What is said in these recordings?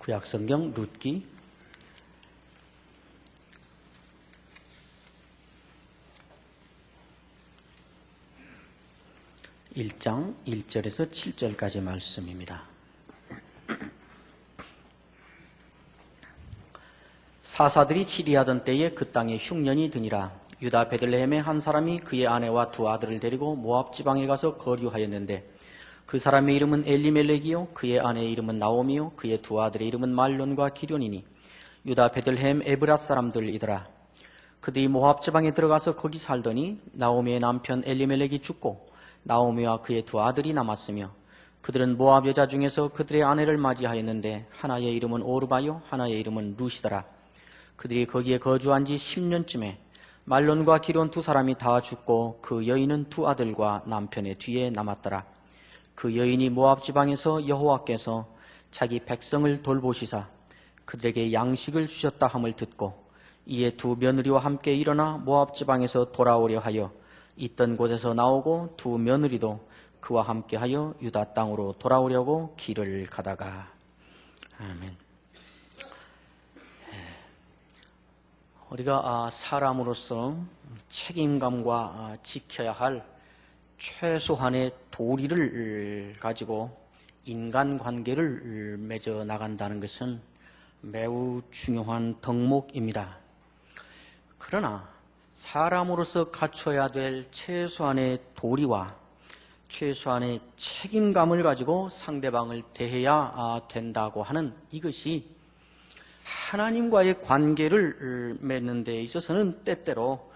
구약성경 룻기 1장 1절에서 7절까지 말씀입니다. 사사들이 치리하던 때에 그 땅에 흉년이 드니라. 유다 베들레헴의 한 사람이 그의 아내와 두 아들을 데리고 모압 지방에 가서 거류하였는데 그 사람의 이름은 엘리멜렉이요 그의 아내의 이름은 나오미요 그의 두 아들의 이름은 말론과 기련이니 유다 베들레헴 에브랏 사람들이더라. 그들이 모압 지방에 들어가서 거기 살더니 나오미의 남편 엘리멜렉이 죽고 나오미와 그의 두 아들이 남았으며 그들은 모압 여자 중에서 그들의 아내를 맞이하였는데 하나의 이름은 오르바요 하나의 이름은 룻이더라. 그들이 거기에 거주한 지 10년쯤에 말론과 기론 두 사람이 다 죽고 그 여인은 두 아들과 남편의 뒤에 남았더라. 그 여인이 모압 지방에서 여호와께서 자기 백성을 돌보시사 그들에게 양식을 주셨다 함을 듣고 이에 두 며느리와 함께 일어나 모압 지방에서 돌아오려 하여 있던 곳에서 나오고 두 며느리도 그와 함께하여 유다 땅으로 돌아오려고 길을 가다가. 아멘. 우리가 사람으로서 책임감과 지켜야 할 최소한의 도리를 가지고 인간관계를 맺어 나간다는 것은 매우 중요한 덕목입니다. 그러나 사람으로서 갖춰야 될 최소한의 도리와 최소한의 책임감을 가지고 상대방을 대해야 된다고 하는 이것이 하나님과의 관계를 맺는 데 있어서는 때때로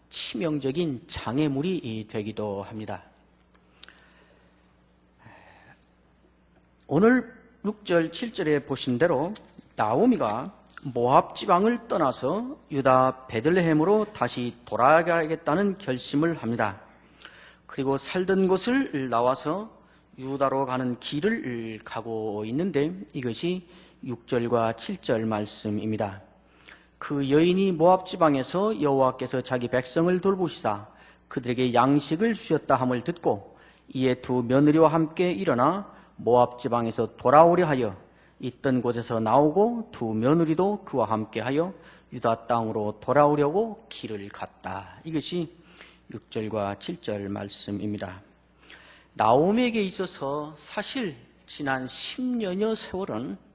치명적인 장애물이 되기도 합니다. 오늘 6절, 7절에 보신 대로 나오미가 모압 지방을 떠나서 유다 베들레헴으로 다시 돌아가야겠다는 결심을 합니다. 그리고 살던 곳을 나와서 유다로 가는 길을 가고 있는데 이것이 6절과 7절 말씀입니다. 그 여인이 모압 지방에서 여호와께서 자기 백성을 돌보시사 그들에게 양식을 주셨다 함을 듣고 이에 두 며느리와 함께 일어나 모압 지방에서 돌아오려 하여 있던 곳에서 나오고 두 며느리도 그와 함께하여 유다 땅으로 돌아오려고 길을 갔다. 이것이 6절과 7절 말씀입니다. 나오미에게 있어서 사실 지난 10년여 세월은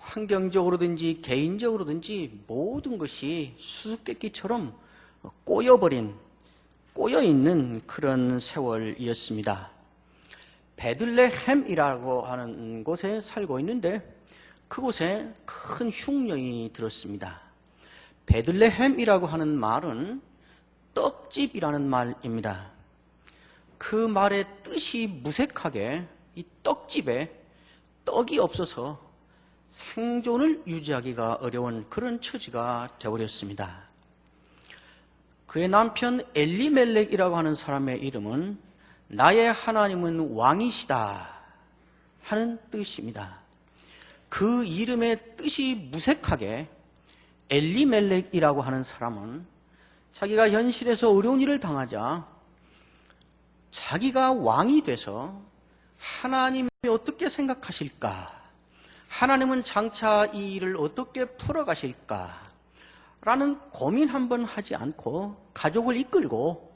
환경적으로든지 개인적으로든지 모든 것이 수수께끼처럼 꼬여있는 그런 세월이었습니다. 베들레헴이라고 하는 곳에 살고 있는데 그곳에 큰 흉년이 들었습니다. 베들레헴이라고 하는 말은 떡집이라는 말입니다. 그 말의 뜻이 무색하게 이 떡집에 떡이 없어서 생존을 유지하기가 어려운 그런 처지가 되어버렸습니다. 그의 남편 엘리멜렉이라고 하는 사람의 이름은 나의 하나님은 왕이시다 하는 뜻입니다. 그 이름의 뜻이 무색하게 엘리멜렉이라고 하는 사람은 자기가 현실에서 어려운 일을 당하자 자기가 왕이 돼서 하나님이 어떻게 생각하실까? 하나님은 장차 이 일을 어떻게 풀어가실까? 라는 고민 한번 하지 않고 가족을 이끌고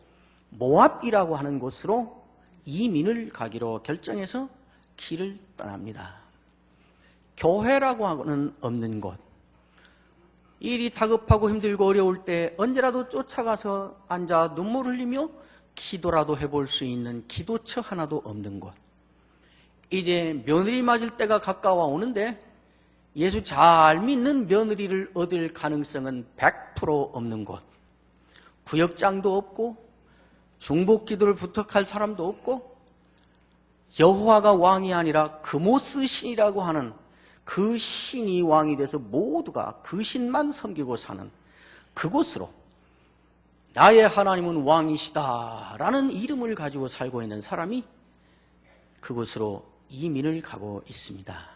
모압이라고 하는 곳으로 이민을 가기로 결정해서 길을 떠납니다. 교회라고 하고는 없는 곳, 일이 다급하고 힘들고 어려울 때 언제라도 쫓아가서 앉아 눈물 흘리며 기도라도 해볼 수 있는 기도처 하나도 없는 곳, 이제 며느리 맞을 때가 가까워 오는데 예수 잘 믿는 며느리를 얻을 가능성은 100% 없는 곳, 구역장도 없고 중복 기도를 부탁할 사람도 없고 여호와가 왕이 아니라 그모스 신이라고 하는 그 신이 왕이 돼서 모두가 그 신만 섬기고 사는 그곳으로 나의 하나님은 왕이시다라는 이름을 가지고 살고 있는 사람이 그곳으로 이민을 가고 있습니다.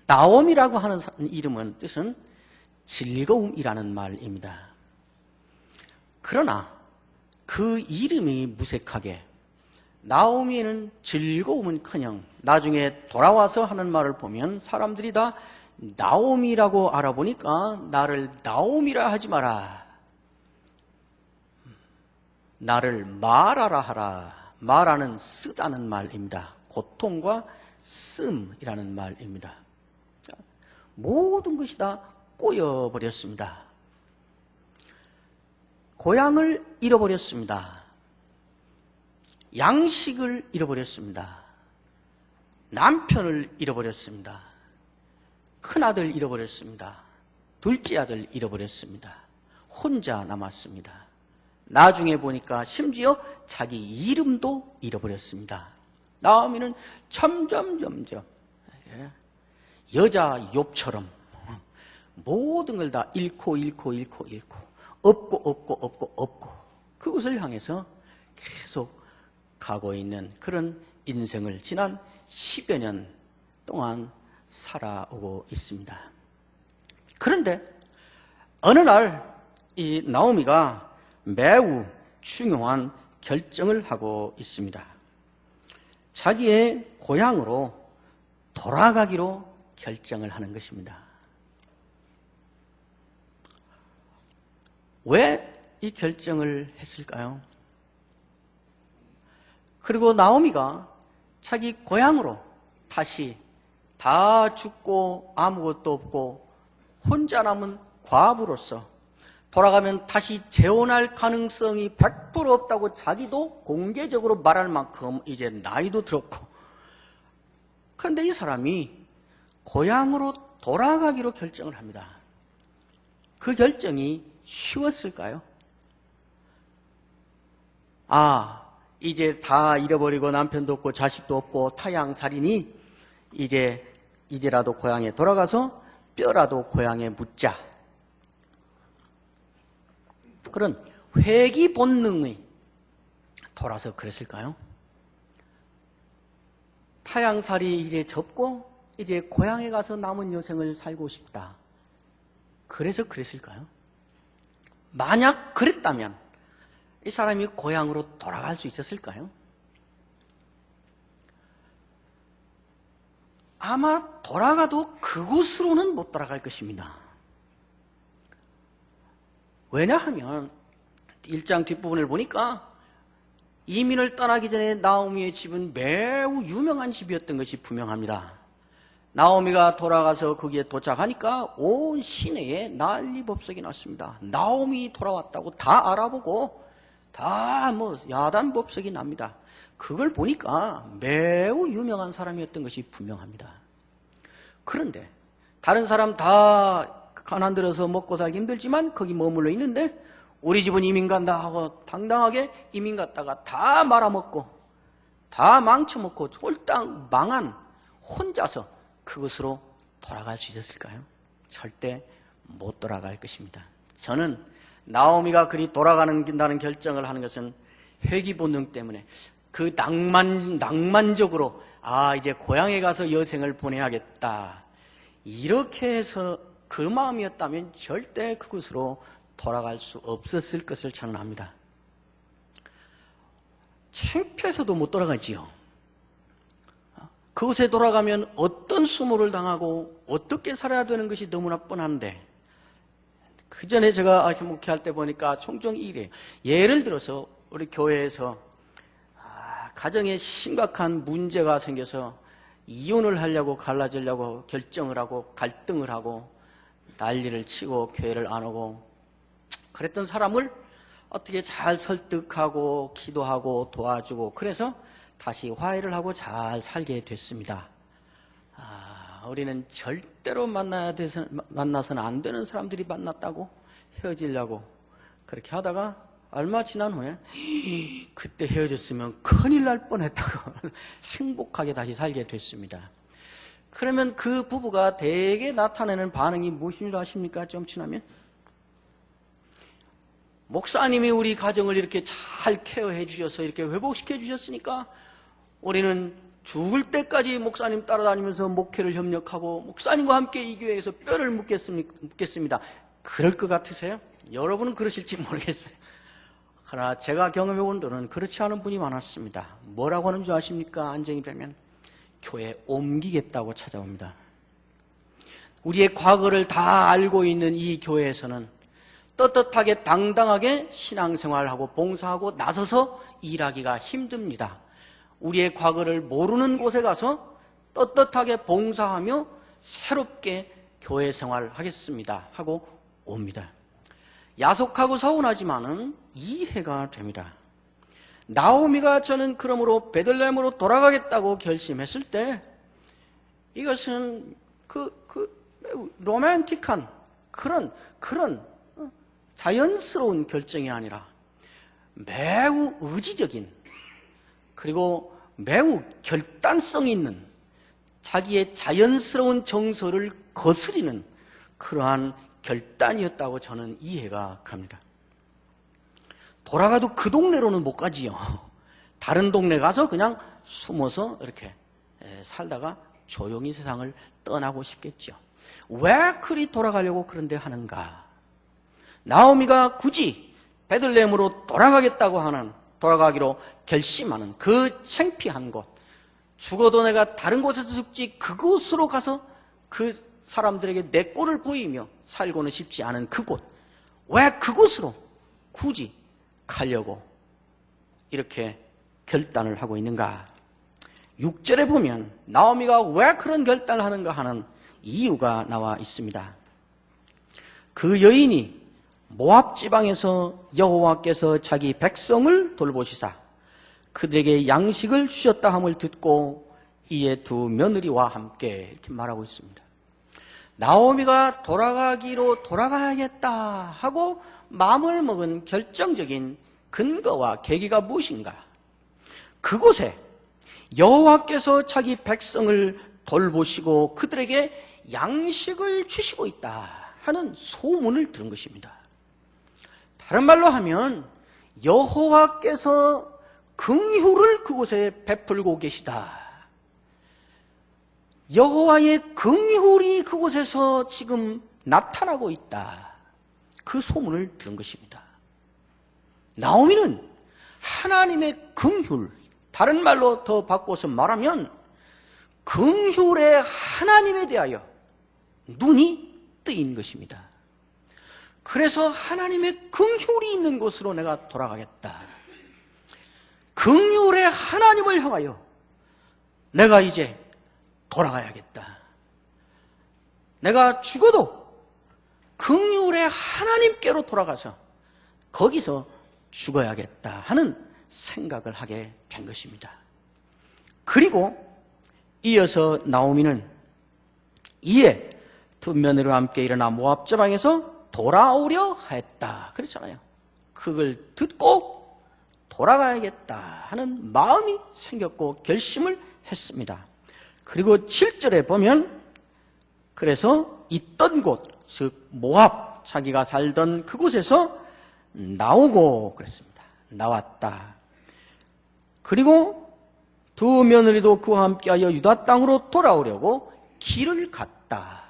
나옴이라고 하는 이름은 뜻은 즐거움이라는 말입니다. 그러나 그 이름이 무색하게 나오미는 즐거움은커녕 나중에 돌아와서 하는 말을 보면 사람들이 다 나오미라고 알아보니까 나를 나오미라 하지 마라. 나를 마라라 하라. 마라는 쓰다는 말입니다. 고통과 씀이라는 말입니다. 모든 것이 다 꼬여버렸습니다. 고향을 잃어버렸습니다. 양식을 잃어버렸습니다. 남편을 잃어버렸습니다. 큰아들 잃어버렸습니다. 둘째 아들 잃어버렸습니다. 혼자 남았습니다. 나중에 보니까 심지어 자기 이름도 잃어버렸습니다. 나오미는 점점 여자 욥처럼 모든 걸 다 잃고 없고 그것을 향해서 계속 가고 있는 그런 인생을 지난 10여 년 동안 살아오고 있습니다. 그런데 어느 날 이 나오미가 매우 중요한 결정을 하고 있습니다. 자기의 고향으로 돌아가기로 결정을 하는 것입니다. 왜 이 결정을 했을까요? 그리고 나오미가 자기 고향으로 다시 다 죽고 아무것도 없고 혼자 남은 과부로서 돌아가면 다시 재혼할 가능성이 100% 없다고 자기도 공개적으로 말할 만큼 이제 나이도 들었고, 그런데 이 사람이 고향으로 돌아가기로 결정을 합니다. 그 결정이 쉬웠을까요? 이제 다 잃어버리고 남편도 없고 자식도 없고 타양살이니 이제라도 고향에 돌아가서 뼈라도 고향에 묻자. 그런 회귀 본능이 돌아서 그랬을까요? 타양살이 이제 접고 이제 고향에 가서 남은 여생을 살고 싶다. 그래서 그랬을까요? 만약 그랬다면 이 사람이 고향으로 돌아갈 수 있었을까요? 아마 돌아가도 그곳으로는 못 돌아갈 것입니다. 왜냐하면 1장 뒷부분을 보니까 이민을 떠나기 전에 나오미의 집은 매우 유명한 집이었던 것이 분명합니다. 나오미가 돌아가서 거기에 도착하니까 온 시내에 난리법석이 났습니다. 나오미 돌아왔다고 다 알아보고 다 야단법석이 납니다. 그걸 보니까 매우 유명한 사람이었던 것이 분명합니다. 그런데 다른 사람 다 가난 들어서 먹고 살기 힘들지만 거기 머물러 있는데 우리 집은 이민 간다 하고 당당하게 이민 갔다가 다 말아먹고 다 망쳐먹고 홀딱 망한 혼자서 그것으로 돌아갈 수 있었을까요? 절대 못 돌아갈 것입니다. 저는 나오미가 그리 돌아간다는 결정을 하는 것은 회귀 본능 때문에 그 낭만적으로 이제 고향에 가서 여생을 보내야겠다 이렇게 해서 그 마음이었다면 절대 그곳으로 돌아갈 수 없었을 것을 저는 압니다. 창피해서도 못 돌아가지요. 그곳에 돌아가면 어떤 수모를 당하고 어떻게 살아야 되는 것이 너무나 뻔한데, 그 전에 제가 목회할 때 보니까 종종 이래요. 예를 들어서 우리 교회에서 가정에 심각한 문제가 생겨서 이혼을 하려고 갈라지려고 결정을 하고 갈등을 하고 난리를 치고 교회를 안 오고 그랬던 사람을 어떻게 잘 설득하고 기도하고 도와주고 그래서 다시 화해를 하고 잘 살게 됐습니다. 우리는 절대로 만나서는 안 되는 사람들이 만났다고 헤어지려고 그렇게 하다가 얼마 지난 후에 그때 헤어졌으면 큰일 날 뻔했다고 행복하게 다시 살게 됐습니다. 그러면 그 부부가 대개 나타내는 반응이 무엇인 줄 아십니까? 좀 지나면 목사님이 우리 가정을 이렇게 잘 케어해 주셔서 이렇게 회복시켜 주셨으니까 우리는 죽을 때까지 목사님 따라다니면서 목회를 협력하고 목사님과 함께 이 교회에서 뼈를 묻겠습니다. 그럴 것 같으세요? 여러분은 그러실지 모르겠어요. 그러나 제가 경험해 본 분은 그렇지 않은 분이 많았습니다. 뭐라고 하는 줄 아십니까? 안정이 되면 교회 옮기겠다고 찾아옵니다. 우리의 과거를 다 알고 있는 이 교회에서는 떳떳하게 당당하게 신앙생활하고 봉사하고 나서서 일하기가 힘듭니다. 우리의 과거를 모르는 곳에 가서 떳떳하게 봉사하며 새롭게 교회 생활하겠습니다 하고 옵니다. 야속하고 서운하지만은 이해가 됩니다. 나오미가 저는 그러므로 베들레헴으로 돌아가겠다고 결심했을 때 이것은 매우 로맨틱한 그런 자연스러운 결정이 아니라 매우 의지적인 그리고 매우 결단성 있는 자기의 자연스러운 정서를 거스리는 그러한 결단이었다고 저는 이해가 갑니다. 돌아가도 그 동네로는 못 가지요. 다른 동네 가서 그냥 숨어서 이렇게 살다가 조용히 세상을 떠나고 싶겠죠. 왜 그리 돌아가려고 그런데 하는가? 나오미가 굳이 베들레헴으로 돌아가기로 결심하는 그 창피한 곳, 죽어도 내가 다른 곳에서 죽지 그곳으로 가서 그 사람들에게 내 꼴을 보이며 살고는 싶지 않은 그곳, 왜 그곳으로 굳이 가려고 이렇게 결단을 하고 있는가? 6절에 보면 나오미가 왜 그런 결단을 하는가 하는 이유가 나와 있습니다. 그 여인이 모압 지방에서 여호와께서 자기 백성을 돌보시사 그들에게 양식을 주셨다 함을 듣고 이에 두 며느리와 함께 이렇게 말하고 있습니다. 나오미가 돌아가야겠다 하고 마음을 먹은 결정적인 근거와 계기가 무엇인가? 그곳에 여호와께서 자기 백성을 돌보시고 그들에게 양식을 주시고 있다 하는 소문을 들은 것입니다. 다른 말로 하면 여호와께서 긍휼을 그곳에 베풀고 계시다. 여호와의 긍휼이 그곳에서 지금 나타나고 있다. 그 소문을 들은 것입니다. 나오미는 하나님의 긍휼, 다른 말로 더 바꿔서 말하면 긍휼의 하나님에 대하여 눈이 뜨인 것입니다. 그래서 하나님의 긍휼이 있는 곳으로 내가 돌아가겠다. 긍휼의 하나님을 향하여 내가 이제 돌아가야겠다. 내가 죽어도 긍휼의 하나님께로 돌아가서 거기서 죽어야겠다 하는 생각을 하게 된 것입니다. 그리고 이어서 나오미는 이에 두 며느리와 함께 일어나 모압 지방에서 돌아오려 했다 그랬잖아요. 그걸 듣고 돌아가야겠다 하는 마음이 생겼고 결심을 했습니다. 그리고 7절에 보면 그래서 있던 곳, 즉 모압, 자기가 살던 그곳에서 나오고 그랬습니다. 나왔다. 그리고 두 며느리도 그와 함께하여 유다 땅으로 돌아오려고 길을 갔다.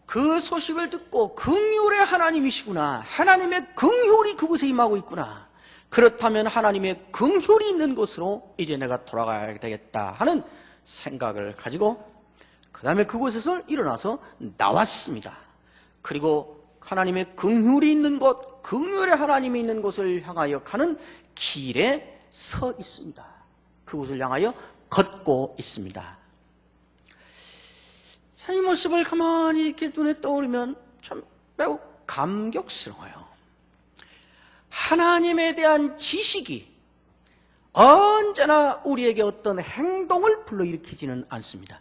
그 소식을 듣고 긍휼의 하나님이시구나. 하나님의 긍휼이 그곳에 임하고 있구나. 그렇다면 하나님의 긍휼이 있는 곳으로 이제 내가 돌아가야 되겠다 하는 생각을 가지고 그 다음에 그곳에서 일어나서 나왔습니다. 그리고 하나님의 긍휼이 있는 곳, 긍휼의 하나님이 있는 곳을 향하여 가는 길에 서 있습니다. 그곳을 향하여 걷고 있습니다. 이 모습을 가만히 이렇게 눈에 떠오르면 참 매우 감격스러워요. 하나님에 대한 지식이 언제나 우리에게 어떤 행동을 불러일으키지는 않습니다.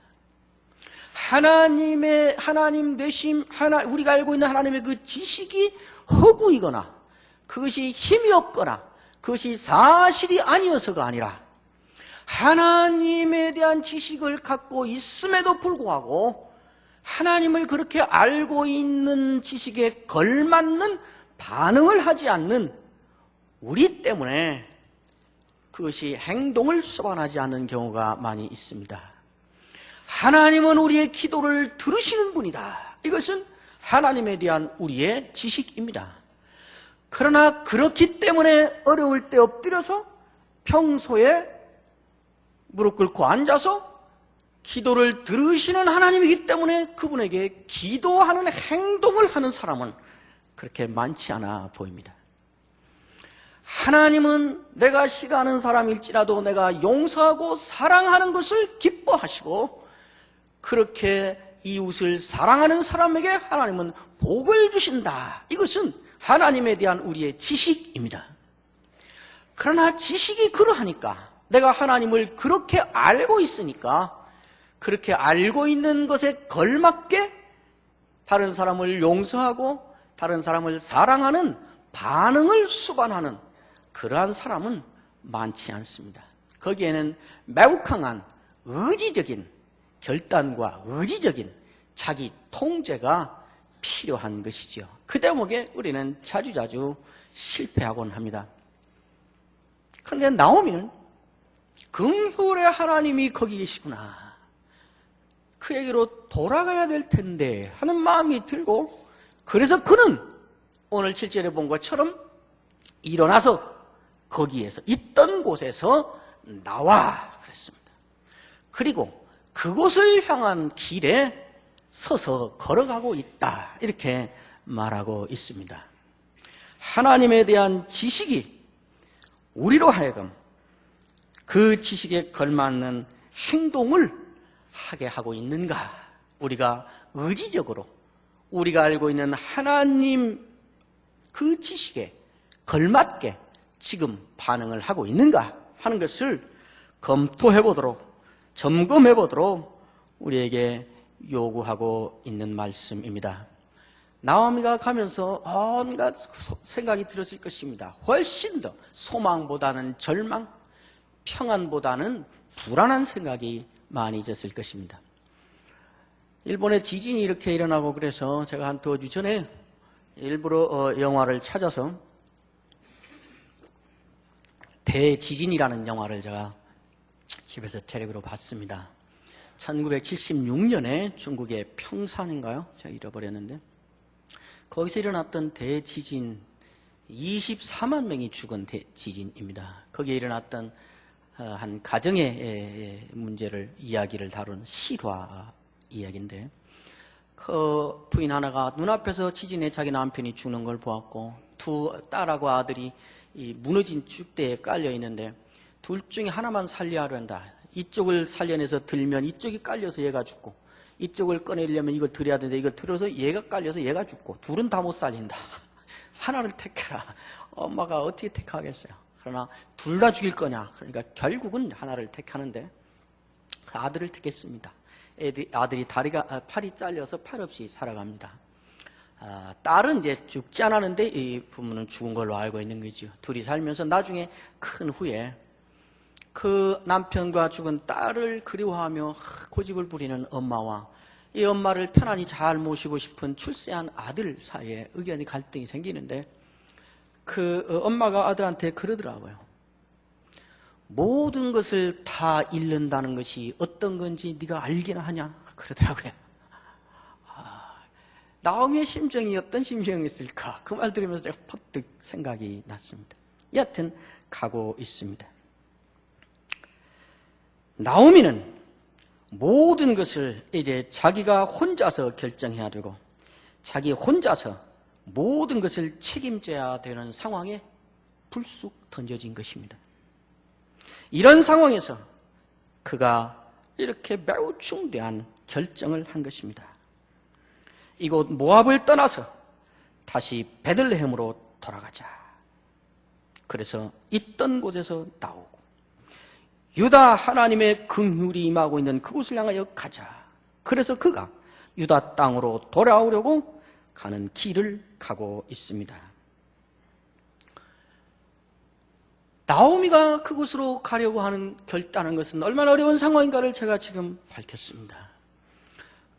하나님 되심, 우리가 알고 있는 하나님의 그 지식이 허구이거나 그것이 힘이 없거나 그것이 사실이 아니어서가 아니라 하나님에 대한 지식을 갖고 있음에도 불구하고 하나님을 그렇게 알고 있는 지식에 걸맞는 반응을 하지 않는 우리 때문에 그것이 행동을 수반하지 않는 경우가 많이 있습니다. 하나님은 우리의 기도를 들으시는 분이다. 이것은 하나님에 대한 우리의 지식입니다. 그러나 그렇기 때문에 어려울 때 엎드려서 평소에 무릎 꿇고 앉아서 기도를 들으시는 하나님이기 때문에 그분에게 기도하는 행동을 하는 사람은 그렇게 많지 않아 보입니다. 하나님은 내가 싫어하는 사람일지라도 내가 용서하고 사랑하는 것을 기뻐하시고, 그렇게 이웃을 사랑하는 사람에게 하나님은 복을 주신다. 이것은 하나님에 대한 우리의 지식입니다. 그러나 지식이 그러하니까, 내가 하나님을 그렇게 알고 있으니까, 그렇게 알고 있는 것에 걸맞게 다른 사람을 용서하고 다른 사람을 사랑하는 반응을 수반하는 그러한 사람은 많지 않습니다. 거기에는 매우 강한 의지적인 결단과 의지적인 자기 통제가 필요한 것이죠. 그 대목에 우리는 자주자주 실패하곤 합니다. 그런데 나오미는 긍휼의 하나님이 거기 계시구나, 그에게로 돌아가야 될 텐데 하는 마음이 들고, 그래서 그는 오늘 7절에 본 것처럼 일어나서 거기에서 있던 곳에서 나와 그랬습니다. 그리고 그곳을 향한 길에 서서 걸어가고 있다, 이렇게 말하고 있습니다. 하나님에 대한 지식이 우리로 하여금 그 지식에 걸맞는 행동을 하게 하고 있는가? 우리가 의지적으로 우리가 알고 있는 하나님 그 지식에 걸맞게 지금 반응을 하고 있는가 하는 것을 검토해보도록, 점검해보도록 우리에게 요구하고 있는 말씀입니다. 나오미가 가면서 온갖 생각이 들었을 것입니다. 훨씬 더 소망보다는 절망, 평안보다는 불안한 생각이 많이 있었을 것입니다. 일본에 지진이 이렇게 일어나고 그래서 제가 한 2주 전에 일부러 영화를 찾아서 대지진이라는 영화를 제가 집에서 텔레비로 봤습니다. 1976년에 중국의 평산인가요? 제가 잃어버렸는데, 거기서 일어났던 대지진, 24만 명이 죽은 대지진입니다. 거기에 일어났던 한 가정의 문제를 이야기를 다룬 실화 이야기인데, 그 부인 하나가 눈앞에서 지진에 자기 남편이 죽는 걸 보았고, 2 딸하고 아들이 이 무너진 죽대에 깔려 있는데 둘 중에 하나만 살려야 한다. 이쪽을 살려내서 들면 이쪽이 깔려서 얘가 죽고, 이쪽을 꺼내려면 이걸 들여야 되는데 이걸 들어서 얘가 깔려서 얘가 죽고, 둘은 다 못 살린다. 하나를 택해라. 엄마가 어떻게 택하겠어요? 그러나 둘 다 죽일 거냐? 그러니까 결국은 하나를 택하는데 그 아들을 택했습니다. 아들이 팔이 잘려서 팔 없이 살아갑니다. 딸은 이제 죽지 않았는데 이 부모는 죽은 걸로 알고 있는 거죠. 둘이 살면서 나중에 큰 후에 그 남편과 죽은 딸을 그리워하며 고집을 부리는 엄마와 이 엄마를 편안히 잘 모시고 싶은 출세한 아들 사이에 의견이 갈등이 생기는데, 그 엄마가 아들한테 그러더라고요. 모든 것을 다 잃는다는 것이 어떤 건지 네가 알기나 하냐? 그러더라고요. 나오미의 심정이 어떤 심정이었을까? 그 말 들으면서 제가 퍼뜩 생각이 났습니다. 여하튼 가고 있습니다. 나오미는 모든 것을 이제 자기가 혼자서 결정해야 되고 자기 혼자서 모든 것을 책임져야 되는 상황에 불쑥 던져진 것입니다. 이런 상황에서 그가 이렇게 매우 중대한 결정을 한 것입니다. 이곳 모압을 떠나서 다시 베들레헴으로 돌아가자. 그래서 있던 곳에서 나오고 유다 하나님의 긍휼이 임하고 있는 그곳을 향하여 가자. 그래서 그가 유다 땅으로 돌아오려고 가는 길을 가고 있습니다. 나오미가 그곳으로 가려고 하는 결단한 것은 얼마나 어려운 상황인가를 제가 지금 밝혔습니다.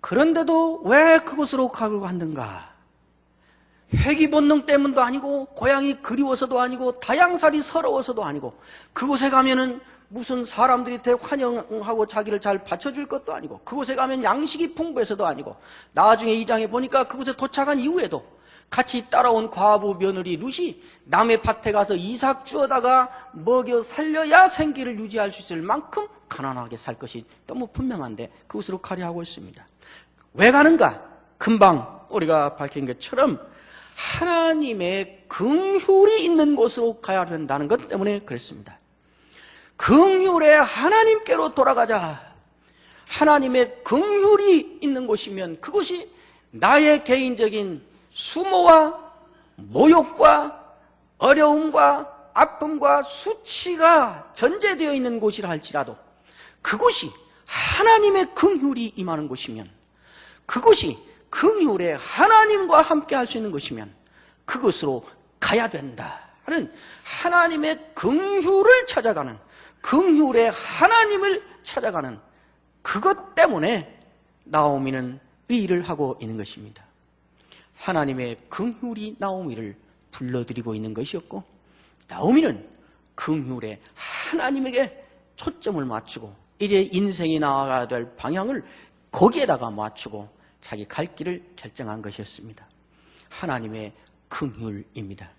그런데도 왜 그곳으로 가려고 하는가? 회귀 본능 때문도 아니고, 고향이 그리워서도 아니고, 다양살이 서러워서도 아니고, 그곳에 가면은 무슨 사람들이 대환영하고 자기를 잘 받쳐줄 것도 아니고, 그곳에 가면 양식이 풍부해서도 아니고, 나중에 2장에 보니까 그곳에 도착한 이후에도 같이 따라온 과부 며느리 룻이 남의 밭에 가서 이삭 주워다가 먹여 살려야 생계를 유지할 수 있을 만큼 가난하게 살 것이 너무 분명한데 그것으로 가려하고 있습니다. 왜 가는가? 금방 우리가 밝힌 것처럼 하나님의 긍휼이 있는 곳으로 가야 된다는 것 때문에 그랬습니다. 긍휼의 하나님께로 돌아가자. 하나님의 긍휼이 있는 곳이면 그곳이 나의 개인적인 수모와 모욕과 어려움과 아픔과 수치가 전제되어 있는 곳이라 할지라도 그곳이 하나님의 긍휼이 임하는 곳이면, 그곳이 긍휼의 하나님과 함께 할 수 있는 것이면 그것으로 가야 된다 하는 하나님의 긍휼을 찾아가는, 긍휼의 하나님을 찾아가는 그것 때문에 나오미는 이 일을 하고 있는 것입니다. 하나님의 긍휼이 나오미를 불러들이고 있는 것이었고, 나오미는 긍휼의 하나님에게 초점을 맞추고 이제 인생이 나아가야 될 방향을 거기에다가 맞추고 자기 갈 길을 결정한 것이었습니다. 하나님의 긍휼입니다.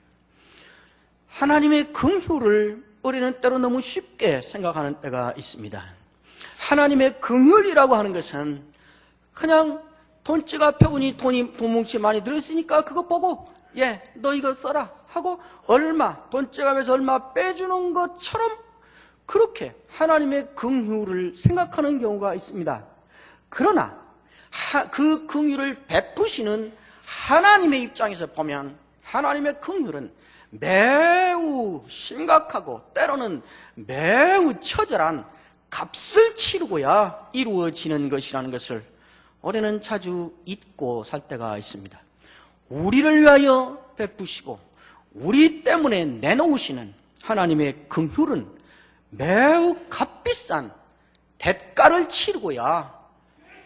하나님의 긍휼을 우리는 때로 너무 쉽게 생각하는 때가 있습니다. 하나님의 긍휼이라고 하는 것은 그냥 돈지가 앞에 보니 돈 뭉치 많이 들어있으니까 그거 보고 너 이거 써라 하고 돈지갑에서 얼마 빼주는 것처럼 그렇게 하나님의 긍휼을 생각하는 경우가 있습니다. 그러나 그 긍휼을 베푸시는 하나님의 입장에서 보면 하나님의 긍휼은 매우 심각하고 때로는 매우 처절한 값을 치르고야 이루어지는 것이라는 것을 우리는 자주 잊고 살 때가 있습니다. 우리를 위하여 베푸시고 우리 때문에 내놓으시는 하나님의 긍휼은 매우 값비싼 대가를 치르고야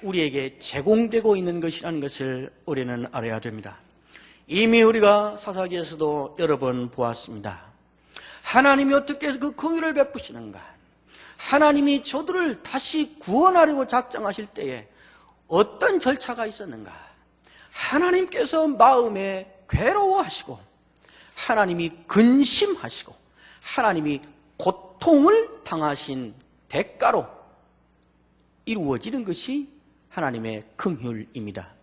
우리에게 제공되고 있는 것이라는 것을 우리는 알아야 됩니다. 이미 우리가 사사기에서도 여러 번 보았습니다. 하나님이 어떻게 그 긍휼을 베푸시는가? 하나님이 저들을 다시 구원하려고 작정하실 때에 어떤 절차가 있었는가? 하나님께서 마음에 괴로워하시고 하나님이 근심하시고 하나님이 고통을 당하신 대가로 이루어지는 것이 하나님의 긍휼입니다.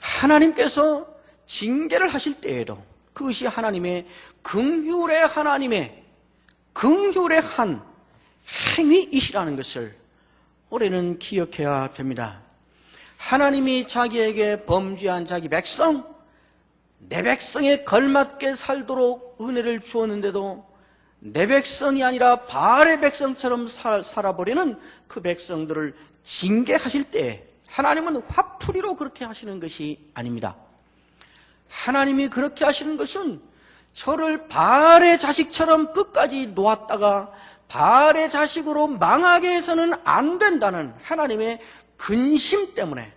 하나님께서 징계를 하실 때에도 그것이 하나님의 긍휼의 하나님의 긍휼의 한 행위이시라는 것을 우리는 기억해야 됩니다. 하나님이 자기에게 범죄한 자기 백성, 내 백성에 걸맞게 살도록 은혜를 주었는데도 내 백성이 아니라 바알의 백성처럼 살아버리는 그 백성들을 징계하실 때 하나님은 화풀이로 그렇게 하시는 것이 아닙니다. 하나님이 그렇게 하시는 것은 저를 바알의 자식처럼 끝까지 놓았다가 바알의 자식으로 망하게 해서는 안 된다는 하나님의 근심 때문에,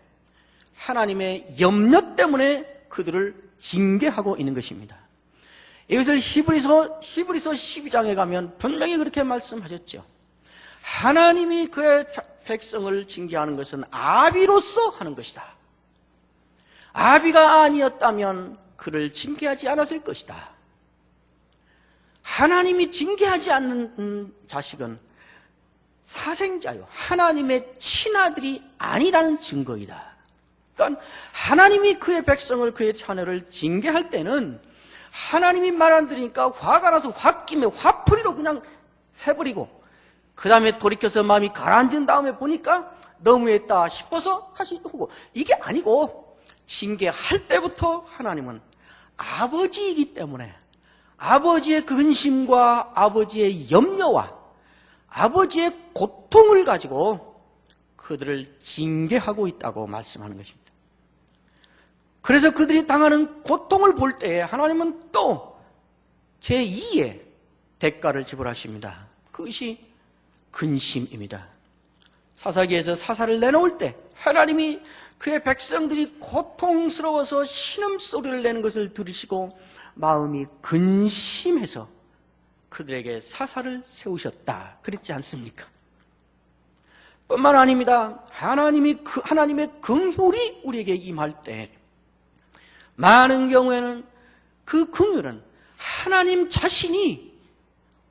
하나님의 염려 때문에 그들을 징계하고 있는 것입니다. 이것을 히브리서 12장에 가면 분명히 그렇게 말씀하셨죠. 하나님이 그의 백성을 징계하는 것은 아비로서 하는 것이다. 아비가 아니었다면 그를 징계하지 않았을 것이다. 하나님이 징계하지 않는 자식은 사생자요, 하나님의 친아들이 아니라는 증거이다. 그러니까 하나님이 그의 백성을, 그의 자녀를 징계할 때는 하나님이 말 안 들으니까 화가 나서 홧김에 화풀이로 그냥 해버리고 그 다음에 돌이켜서 마음이 가라앉은 다음에 보니까 너무했다 싶어서 다시 하고, 이게 아니고 징계할 때부터 하나님은 아버지이기 때문에 아버지의 근심과 아버지의 염려와 아버지의 고통을 가지고 그들을 징계하고 있다고 말씀하는 것입니다. 그래서 그들이 당하는 고통을 볼 때에 하나님은 또 제2의 대가를 지불하십니다. 그것이 근심입니다. 사사기에서 사사를 내놓을 때 하나님이 그의 백성들이 고통스러워서 신음소리를 내는 것을 들으시고 마음이 근심해서 그들에게 사사를 세우셨다. 그랬지 않습니까? 뿐만 아닙니다. 하나님의 긍휼이 우리에게 임할 때 많은 경우에는 그 긍휼은 하나님 자신이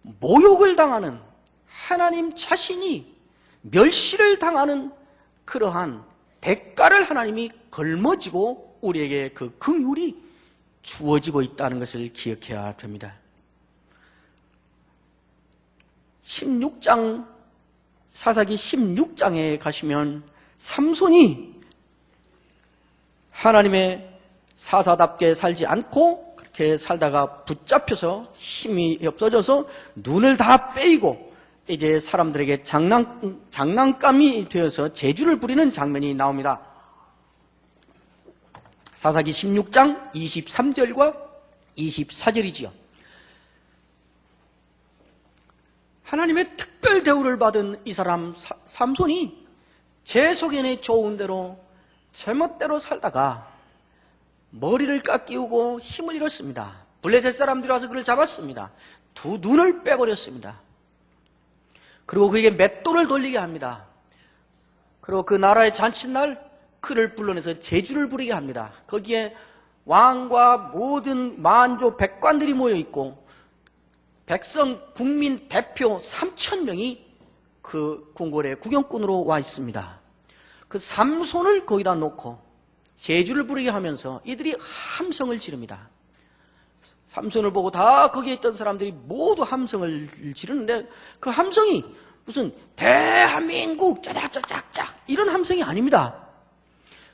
모욕을 당하는, 하나님 자신이 멸시를 당하는 그러한 대가를 하나님이 걸머지고 우리에게 그 긍휼이 주어지고 있다는 것을 기억해야 됩니다. 16장, 사사기 16장에 가시면 삼손이 하나님의 사사답게 살지 않고 그렇게 살다가 붙잡혀서 힘이 없어져서 눈을 다 빼이고 이제 사람들에게 장난감이 되어서 재주를 부리는 장면이 나옵니다. 사사기 16장 23절과 24절이지요. 하나님의 특별 대우를 받은 이 사람 삼손이 제 속에는 좋은 대로 제멋대로 살다가 머리를 깎이우고 힘을 잃었습니다. 블레셋 사람들이 와서 그를 잡았습니다. 두 눈을 빼버렸습니다. 그리고 그에게 맷돌을 돌리게 합니다. 그리고 그 나라의 잔칫날 그를 불러내서 제주를 부리게 합니다. 거기에 왕과 모든 만조 백관들이 모여있고 백성 국민 대표 3,000명이 그 궁궐에 구경꾼으로 와 있습니다. 그 삼손을 거기다 놓고 제주를 부리게 하면서 이들이 함성을 지릅니다. 삼손을 보고 다 거기에 있던 사람들이 모두 함성을 지르는데 그 함성이 무슨 대한민국 짜작짜작짝 이런 함성이 아닙니다.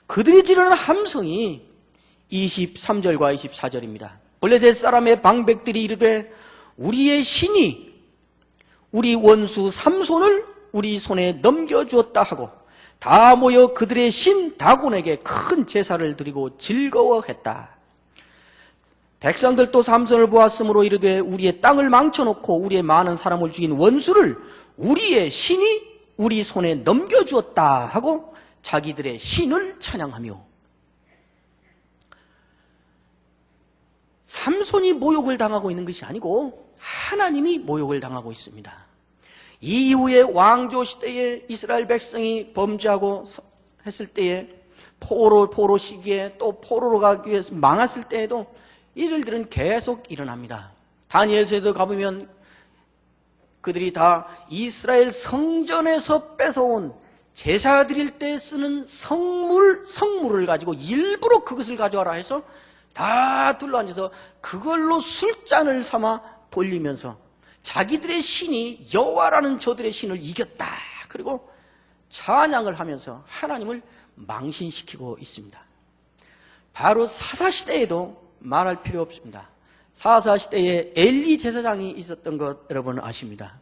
그들이 지르는 함성이 23절과 24절입니다. 블레셋 사람의 방백들이 이르되 우리의 신이 우리 원수 삼손을 우리 손에 넘겨주었다 하고 다 모여 그들의 신 다곤에게 큰 제사를 드리고 즐거워했다. 백성들도 삼손을 보았으므로 이르되 우리의 땅을 망쳐놓고 우리의 많은 사람을 죽인 원수를 우리의 신이 우리 손에 넘겨주었다 하고 자기들의 신을 찬양하며, 삼손이 모욕을 당하고 있는 것이 아니고 하나님이 모욕을 당하고 있습니다. 이후에 왕조 시대에 이스라엘 백성이 범죄하고 했을 때에 포로 시기에 또 포로로 가기 위해서 망했을 때에도 이 일들은 계속 일어납니다. 다니엘서에도 가보면 그들이 다 이스라엘 성전에서 뺏어온 제사 드릴 때 쓰는 성물을 가지고 일부러 그것을 가져와라 해서 다 둘러앉아서 그걸로 술잔을 삼아 돌리면서 자기들의 신이 여호와라는 저들의 신을 이겼다. 그리고 찬양을 하면서 하나님을 망신시키고 있습니다. 바로 사사시대에도 말할 필요 없습니다. 사사시대에 엘리 제사장이 있었던 것 여러분 아십니다.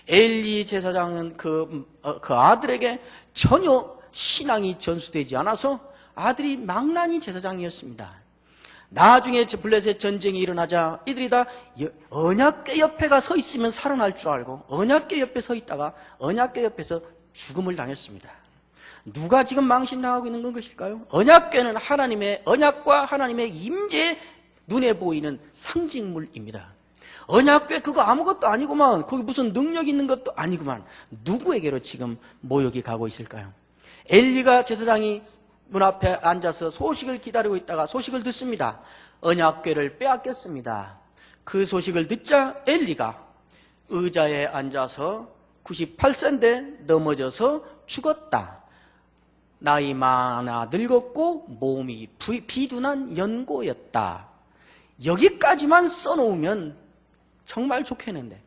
엘리 제사장은 그 아들에게 전혀 신앙이 전수되지 않아서 아들이 망나니 제사장이었습니다. 나중에 블레셋 전쟁이 일어나자 이들이 다 언약궤 옆에가 서 있으면 살아날 줄 알고 언약궤 옆에 서 있다가 언약궤 옆에서 죽음을 당했습니다. 누가 지금 망신당하고 있는 것일까요? 언약궤는 하나님의 언약과 하나님의 임재의 눈에 보이는 상징물입니다. 언약궤 그거 아무것도 아니구만, 거기 무슨 능력 있는 것도 아니구만. 누구에게로 지금 모욕이 가고 있을까요? 엘리가 제사장이 문 앞에 앉아서 소식을 기다리고 있다가 소식을 듣습니다. 언약궤를 빼앗겼습니다. 그 소식을 듣자 엘리가 의자에 앉아서 98세인데 넘어져서 죽었다. 나이 많아 늙었고 몸이 비둔한 연고였다. 여기까지만 써놓으면 정말 좋겠는데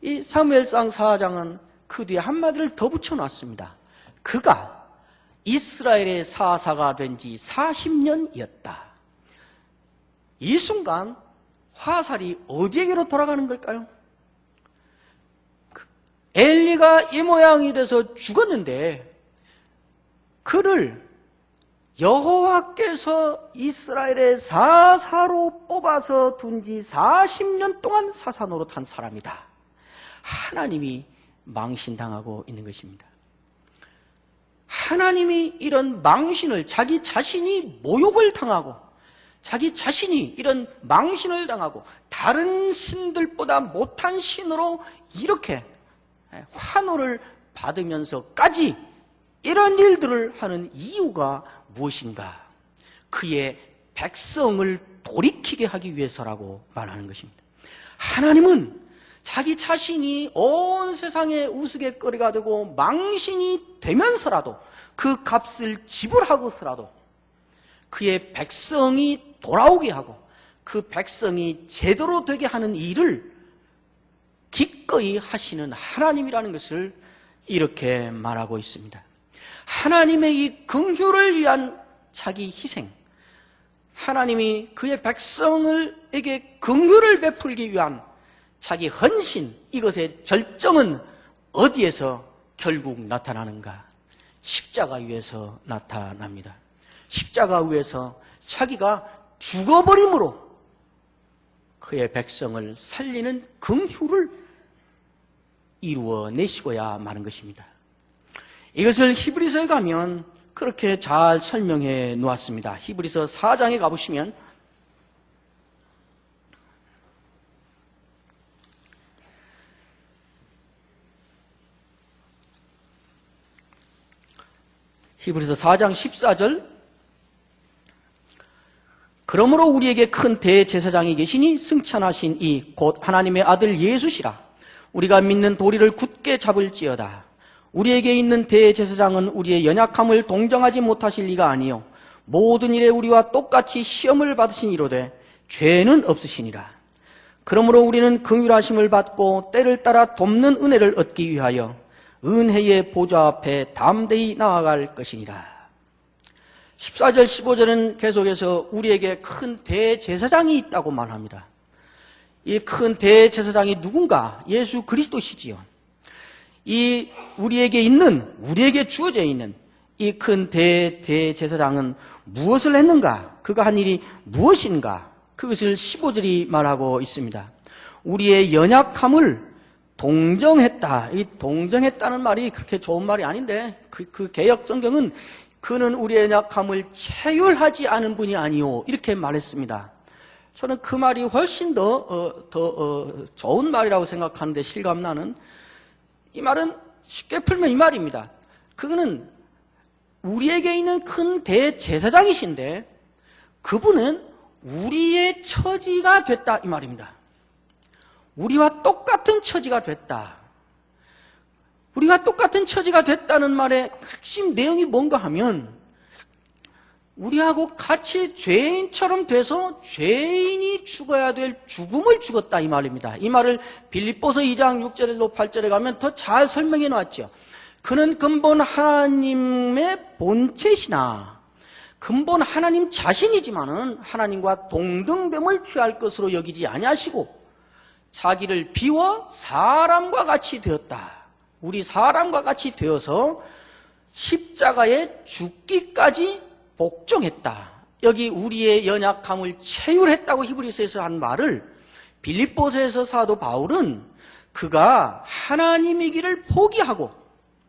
이 사무엘상 4장은 그 뒤에 한마디를 더 붙여놨습니다. 그가 이스라엘의 사사가 된 지 40년이었다. 이 순간 화살이 어디에게로 돌아가는 걸까요? 엘리가 이 모양이 돼서 죽었는데 그를 여호와께서 이스라엘의 사사로 뽑아서 둔 지 40년 동안 사사 노릇한 사람이다. 하나님이 망신당하고 있는 것입니다. 하나님이 이런 망신을, 자기 자신이 모욕을 당하고 자기 자신이 이런 망신을 당하고 다른 신들보다 못한 신으로 이렇게 환호를 받으면서까지 이런 일들을 하는 이유가 무엇인가? 그의 백성을 돌이키게 하기 위해서라고 말하는 것입니다. 하나님은 자기 자신이 온 세상의 우스갯거리가 되고 망신이 되면서라도 그 값을 지불하고서라도 그의 백성이 돌아오게 하고 그 백성이 제대로 되게 하는 일을 기꺼이 하시는 하나님이라는 것을 이렇게 말하고 있습니다. 하나님의 이 긍휼을 위한 자기 희생, 하나님이 그의 백성에게 긍휼을 베풀기 위한 자기 헌신, 이것의 절정은 어디에서 결국 나타나는가? 십자가 위에서 나타납니다. 십자가 위에서 자기가 죽어버림으로 그의 백성을 살리는 긍휼을 이루어내시고야 마는 것입니다. 이것을 히브리서에 가면 그렇게 잘 설명해 놓았습니다. 히브리서 4장에 가보시면 히브리서 4장 14절, 그러므로 우리에게 큰 대제사장이 계시니 승천하신 이 곧 하나님의 아들 예수시라. 우리가 믿는 도리를 굳게 잡을지어다. 우리에게 있는 대제사장은 우리의 연약함을 동정하지 못하실 리가 아니요 모든 일에 우리와 똑같이 시험을 받으신 이로되 죄는 없으시니라. 그러므로 우리는 긍휼하심을 받고 때를 따라 돕는 은혜를 얻기 위하여 은혜의 보좌 앞에 담대히 나아갈 것이니라. 14절 15절은 계속해서 우리에게 큰 대제사장이 있다고 말합니다. 이 큰 대제사장이 누군가? 예수 그리스도시지요. 이 우리에게 주어져 있는 이 큰 대제사장은 무엇을 했는가? 그가 한 일이 무엇인가? 그것을 15절이 말하고 있습니다. 우리의 연약함을 동정했다. 이 동정했다는 말이 그렇게 좋은 말이 아닌데 그 개역 성경은 그는 우리의 연약함을 체휼하지 않은 분이 아니오 이렇게 말했습니다. 저는 그 말이 훨씬 더 좋은 말이라고 생각하는데 실감나는 이 말은 쉽게 풀면 이 말입니다. 그는 우리에게 있는 큰 대제사장이신데 그분은 우리의 처지가 됐다 이 말입니다. 우리와 똑같은 처지가 됐다. 우리가 똑같은 처지가 됐다는 말의 핵심 내용이 뭔가 하면 우리하고 같이 죄인처럼 돼서 죄인이 죽어야 될 죽음을 죽었다 이 말입니다. 이 말을 빌립보서 2장 6절에서 8절에 가면 더 잘 설명해 놨죠. 그는 근본 하나님의 본체시나 근본 하나님 자신이지만은 하나님과 동등됨을 취할 것으로 여기지 아니하시고 자기를 비워 사람과 같이 되었다. 우리 사람과 같이 되어서 십자가에 죽기까지 복종했다. 여기 우리의 연약함을 체휼했다고 히브리서에서 한 말을 빌립보서에서 사도 바울은 그가 하나님이기를 포기하고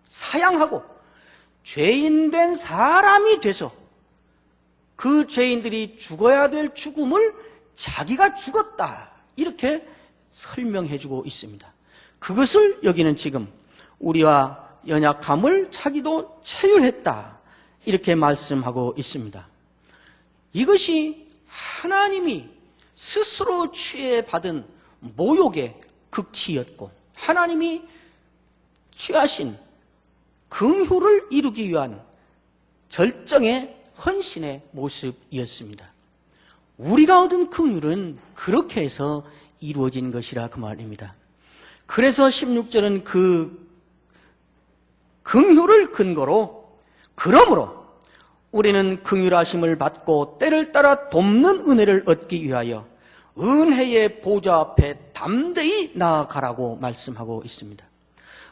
사양하고 죄인된 사람이 돼서 그 죄인들이 죽어야 될 죽음을 자기가 죽었다. 이렇게 설명해주고 있습니다. 그것을 여기는 지금 우리와 연약함을 자기도 체휼했다. 이렇게 말씀하고 있습니다. 이것이 하나님이 스스로 취해받은 모욕의 극치였고 하나님이 취하신 긍휼을 이루기 위한 절정의 헌신의 모습이었습니다. 우리가 얻은 긍휼은 그렇게 해서 이루어진 것이라 그 말입니다. 그래서 16절은 그 긍휼을 근거로 그러므로 우리는 긍휼하심을 받고 때를 따라 돕는 은혜를 얻기 위하여 은혜의 보좌 앞에 담대히 나아가라고 말씀하고 있습니다.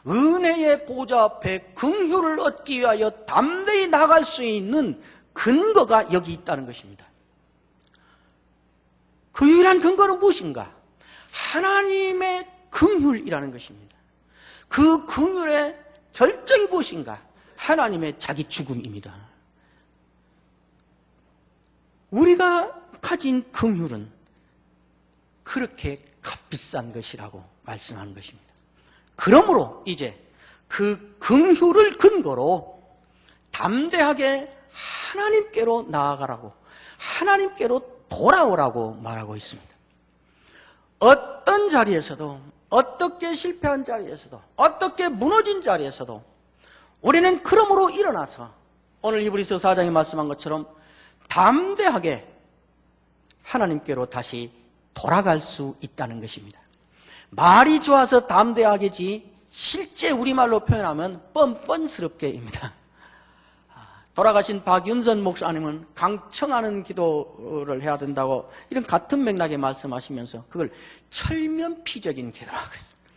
은혜의 보좌 앞에 긍휼을 얻기 위하여 담대히 나아갈 수 있는 근거가 여기 있다는 것입니다. 그 유일한 근거는 무엇인가? 하나님의 긍휼이라는 것입니다. 그 긍휼의 절정이 무엇인가? 하나님의 자기 죽음입니다. 우리가 가진 긍휼은 그렇게 값비싼 것이라고 말씀하는 것입니다. 그러므로 이제 그 긍휼을 근거로 담대하게 하나님께로 나아가라고 하나님께로 돌아오라고 말하고 있습니다. 어떤 자리에서도 어떻게 실패한 자리에서도, 어떻게 무너진 자리에서도 우리는 그러므로 일어나서 오늘 히브리서 4장에 말씀한 것처럼 담대하게 하나님께로 다시 돌아갈 수 있다는 것입니다. 말이 좋아서 담대하게지 실제 우리말로 표현하면 뻔뻔스럽게입니다. 돌아가신 박윤선 목사님은 강청하는 기도를 해야 된다고 이런 같은 맥락에 말씀하시면서 그걸 철면피적인 기도라고 그랬습니다.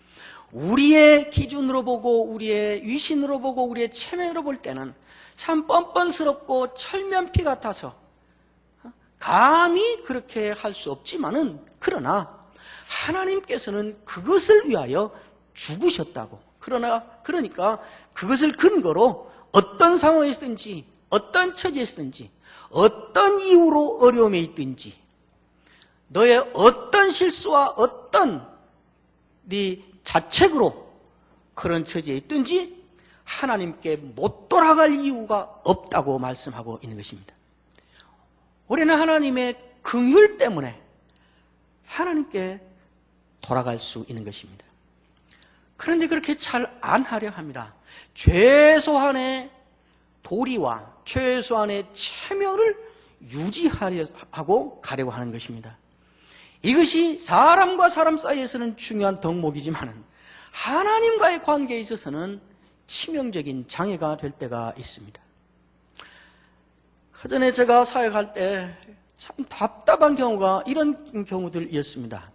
우리의 기준으로 보고 우리의 위신으로 보고 우리의 체면으로 볼 때는 참 뻔뻔스럽고 철면피 같아서 감히 그렇게 할 수 없지만은 그러나 하나님께서는 그것을 위하여 죽으셨다고. 그러니까 그것을 근거로 어떤 상황에서든지 어떤 처지에서든지 어떤 이유로 어려움에 있든지 너의 어떤 실수와 어떤 네 자책으로 그런 처지에 있든지 하나님께 못 돌아갈 이유가 없다고 말씀하고 있는 것입니다. 우리는 하나님의 긍휼 때문에 하나님께 돌아갈 수 있는 것입니다. 그런데 그렇게 잘 안 하려 합니다. 최소한의 도리와 최소한의 체면을 유지하려 하고 가려고 하는 것입니다. 이것이 사람과 사람 사이에서는 중요한 덕목이지만 하나님과의 관계에 있어서는 치명적인 장애가 될 때가 있습니다. 그전에 제가 사역할 때 참 답답한 경우가 이런 경우들이었습니다.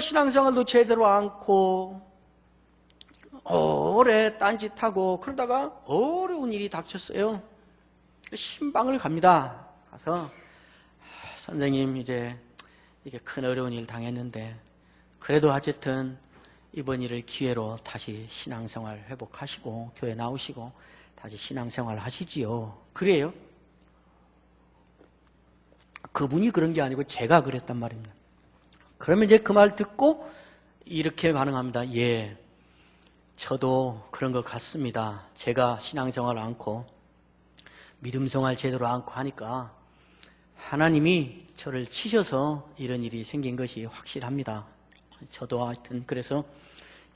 신앙생활도 제대로 않고 오래 딴짓하고 그러다가 어려운 일이 닥쳤어요. 신방을 갑니다. 가서 선생님 이제 이게 큰 어려운 일 당했는데 그래도 어쨌든 이번 일을 기회로 다시 신앙생활 회복하시고 교회 나오시고 다시 신앙생활 하시지요. 그래요? 그분이 그런 게 아니고 제가 그랬단 말입니다. 그러면 이제 그 말 듣고 이렇게 반응합니다. 예, 저도 그런 것 같습니다. 제가 신앙생활을 않고 믿음생활 제대로 않고 하니까 하나님이 저를 치셔서 이런 일이 생긴 것이 확실합니다. 저도 하여튼 그래서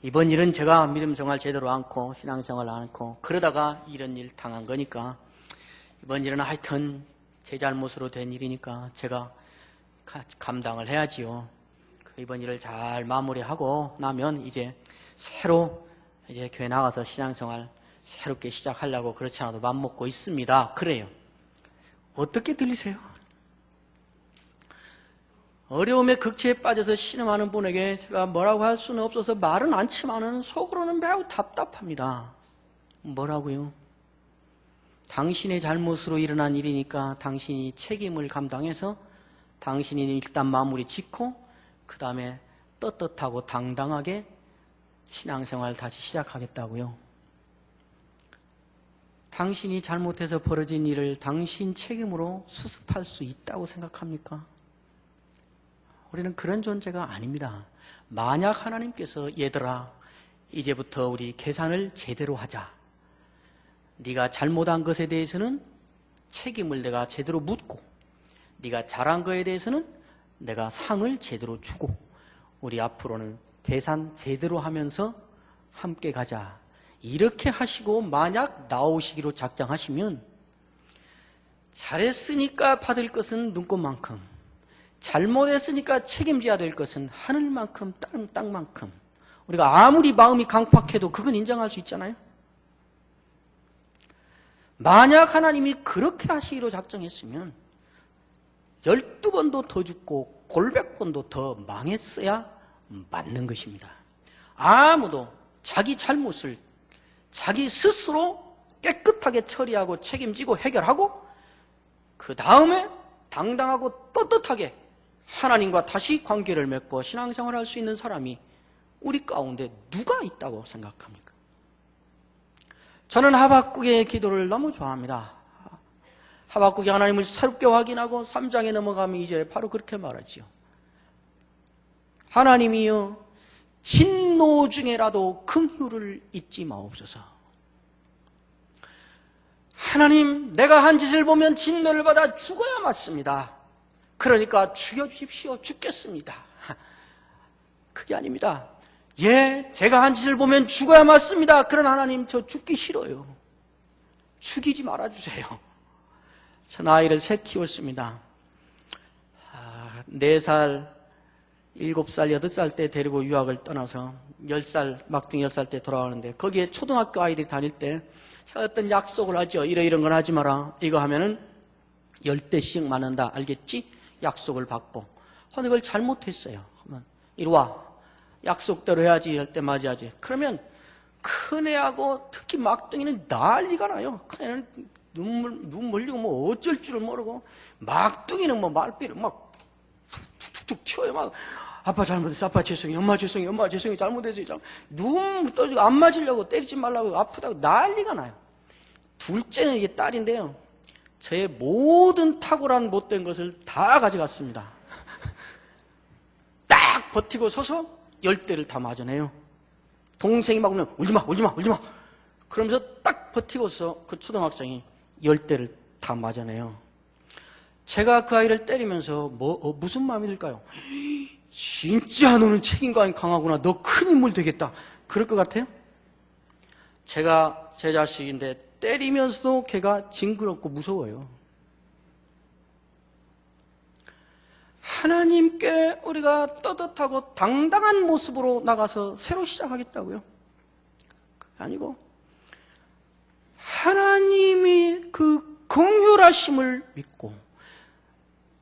이번 일은 제가 믿음생활 제대로 않고 신앙생활 않고 그러다가 이런 일 당한 거니까 이번 일은 하여튼 제 잘못으로 된 일이니까 제가 감당을 해야지요. 이번 일을 잘 마무리하고 나면 이제 새로 이제 교회 나가서 신앙생활 새롭게 시작하려고 그렇지 않아도 맘먹고 있습니다. 그래요. 어떻게 들리세요? 어려움의 극치에 빠져서 신음하는 분에게 제가 뭐라고 할 수는 없어서 말은 않지만은 속으로는 매우 답답합니다. 뭐라고요? 당신의 잘못으로 일어난 일이니까 당신이 책임을 감당해서 당신이 일단 마무리 짓고 그 다음에 떳떳하고 당당하게 신앙생활 다시 시작하겠다고요. 당신이 잘못해서 벌어진 일을 당신 책임으로 수습할 수 있다고 생각합니까? 우리는 그런 존재가 아닙니다. 만약 하나님께서 얘들아 이제부터 우리 계산을 제대로 하자. 네가 잘못한 것에 대해서는 책임을 내가 제대로 묻고 네가 잘한 것에 대해서는 내가 상을 제대로 주고 우리 앞으로는 계산 제대로 하면서 함께 가자. 이렇게 하시고 만약 나오시기로 작정하시면 잘했으니까 받을 것은 눈꽃만큼 잘못했으니까 책임져야 될 것은 하늘만큼 땅만큼 우리가 아무리 마음이 강팍해도 그건 인정할 수 있잖아요. 만약 하나님이 그렇게 하시기로 작정했으면 12번도 더 죽고 골백번도 더 망했어야 맞는 것입니다. 아무도 자기 잘못을 자기 스스로 깨끗하게 처리하고 책임지고 해결하고 그 다음에 당당하고 떳떳하게 하나님과 다시 관계를 맺고 신앙생활을 할 수 있는 사람이 우리 가운데 누가 있다고 생각합니까? 저는 하박국의 기도를 너무 좋아합니다. 하박국이 하나님을 새롭게 확인하고 3장에 넘어가면 이제 바로 그렇게 말하지요. 하나님이여 진노 중에라도 긍휼을 잊지 마옵소서. 하나님, 내가 한 짓을 보면 진노를 받아 죽어야 맞습니다. 그러니까 죽여주십시오. 죽겠습니다. 그게 아닙니다. 예, 제가 한 짓을 보면 죽어야 맞습니다. 그러나 하나님, 저 죽기 싫어요. 죽이지 말아주세요. 전 아이를 셋 키웠습니다. 4살, 7살, 8살 때 데리고 유학을 떠나서 10살, 막둥이 10살 때 돌아오는데, 거기에 초등학교 아이들이 다닐 때 제가 어떤 약속을 하죠. 이런 건 하지 마라. 이거 하면은 10대씩 맞는다. 알겠지? 약속을 받고. 근데 그걸 잘못했어요. 그러면 이리 와. 약속대로 해야지. 할 때 맞아야지. 그러면 큰애하고 특히 막둥이는 난리가 나요. 큰애는 눈 멀리고 뭐 어쩔 줄을 모르고, 막둥이는 뭐 말귀를 막 툭툭툭 튀어요. 막 아빠 잘못했어. 아빠 죄송해요. 엄마 죄송해요. 엄마 죄송해요. 잘못했어요. 눈 떠지고 안 맞으려고, 때리지 말라고, 아프다고 난리가 나요. 둘째는 이게 딸인데요. 저의 모든 탁월한 못된 것을 다 가져갔습니다. 딱 버티고 서서 10대를 다 맞아내요. 동생이 막 오면 울지마 울지마 울지마 그러면서 딱 버티고서 그 초등학생이 10대를 다 맞아내요. 제가 그 아이를 때리면서 무슨 마음이 들까요? 진짜 너는 책임감이 강하구나. 너 큰 인물 되겠다. 그럴 것 같아요? 제가 제 자식인데 때리면서도 걔가 징그럽고 무서워요. 하나님께 우리가 떳떳하고 당당한 모습으로 나가서 새로 시작하겠다고요? 그게 아니고 하나님이 그 긍휼하심을 믿고,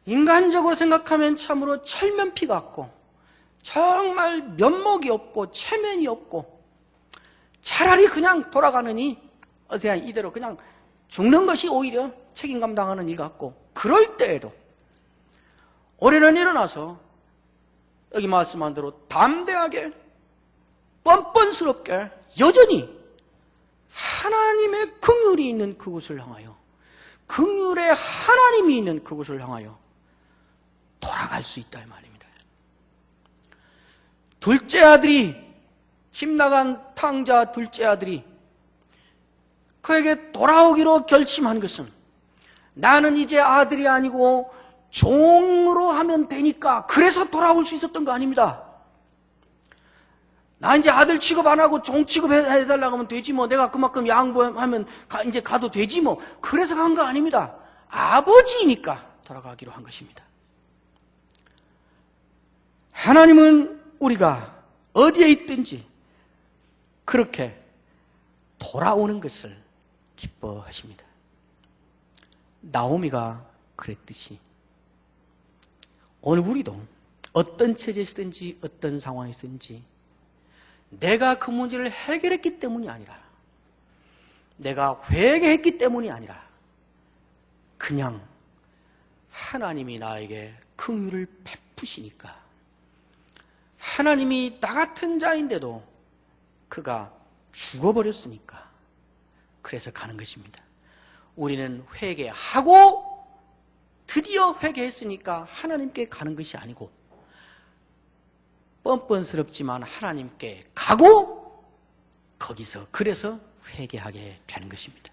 인간적으로 생각하면 참으로 철면피 같고 정말 면목이 없고 체면이 없고, 차라리 그냥 돌아가느니 그냥 이대로 그냥 죽는 것이 오히려 책임감 당하는 일 같고, 그럴 때에도 우리는 일어나서 여기 말씀한 대로 담대하게 뻔뻔스럽게 여전히 하나님의 긍휼이 있는 그곳을 향하여, 긍휼의 하나님이 있는 그곳을 향하여 돌아갈 수 있다 이 말입니다. 둘째 아들이, 집 나간 탕자 둘째 아들이 그에게 돌아오기로 결심한 것은, 나는 이제 아들이 아니고 종으로 하면 되니까 그래서 돌아올 수 있었던 거 아닙니다. 나 이제 아들 취급 안 하고 종 취급해달라고 하면 되지 뭐, 내가 그만큼 양보하면 이제 가도 되지 뭐, 그래서 간 거 아닙니다. 아버지이니까 돌아가기로 한 것입니다. 하나님은 우리가 어디에 있든지 그렇게 돌아오는 것을 기뻐하십니다. 나오미가 그랬듯이 오늘 우리도 어떤 처지에서든지 어떤 상황에서든지 내가 그 문제를 해결했기 때문이 아니라, 내가 회개했기 때문이 아니라, 그냥 하나님이 나에게 긍휼을 베푸시니까, 하나님이 나 같은 자인데도 그가 죽어버렸으니까 그래서 가는 것입니다. 우리는 회개하고 드디어 회개했으니까 하나님께 가는 것이 아니고, 뻔뻔스럽지만 하나님께 가고 거기서 그래서 회개하게 되는 것입니다.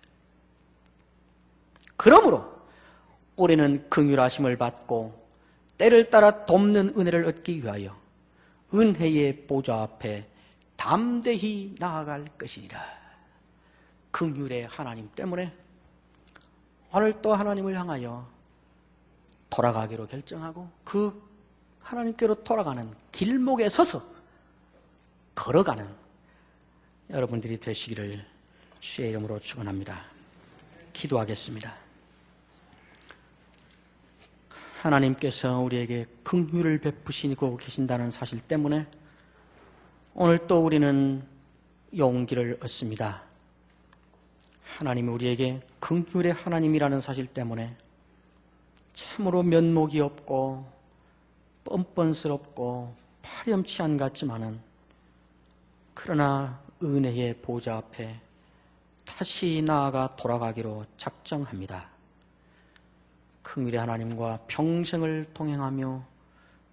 그러므로 우리는 긍휼하심을 받고 때를 따라 돕는 은혜를 얻기 위하여 은혜의 보좌 앞에 담대히 나아갈 것이니라. 긍휼의 하나님 때문에 오늘 또 하나님을 향하여 돌아가기로 결정하고 그 하나님께로 돌아가는 길목에 서서 걸어가는 여러분들이 되시기를 주의 이름으로 축원합니다. 기도하겠습니다. 하나님께서 우리에게 긍휼을 베푸시고 계신다는 사실 때문에 오늘 또 우리는 용기를 얻습니다. 하나님이 우리에게 긍휼의 하나님이라는 사실 때문에 참으로 면목이 없고 뻔뻔스럽고 파렴치한 같지만은, 그러나 은혜의 보좌 앞에 다시 나아가 돌아가기로 작정합니다. 긍휼의 하나님과 평생을 동행하며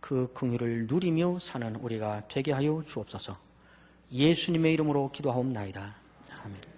그 긍휼을 누리며 사는 우리가 되게 하여 주옵소서. 예수님의 이름으로 기도하옵나이다. 아멘.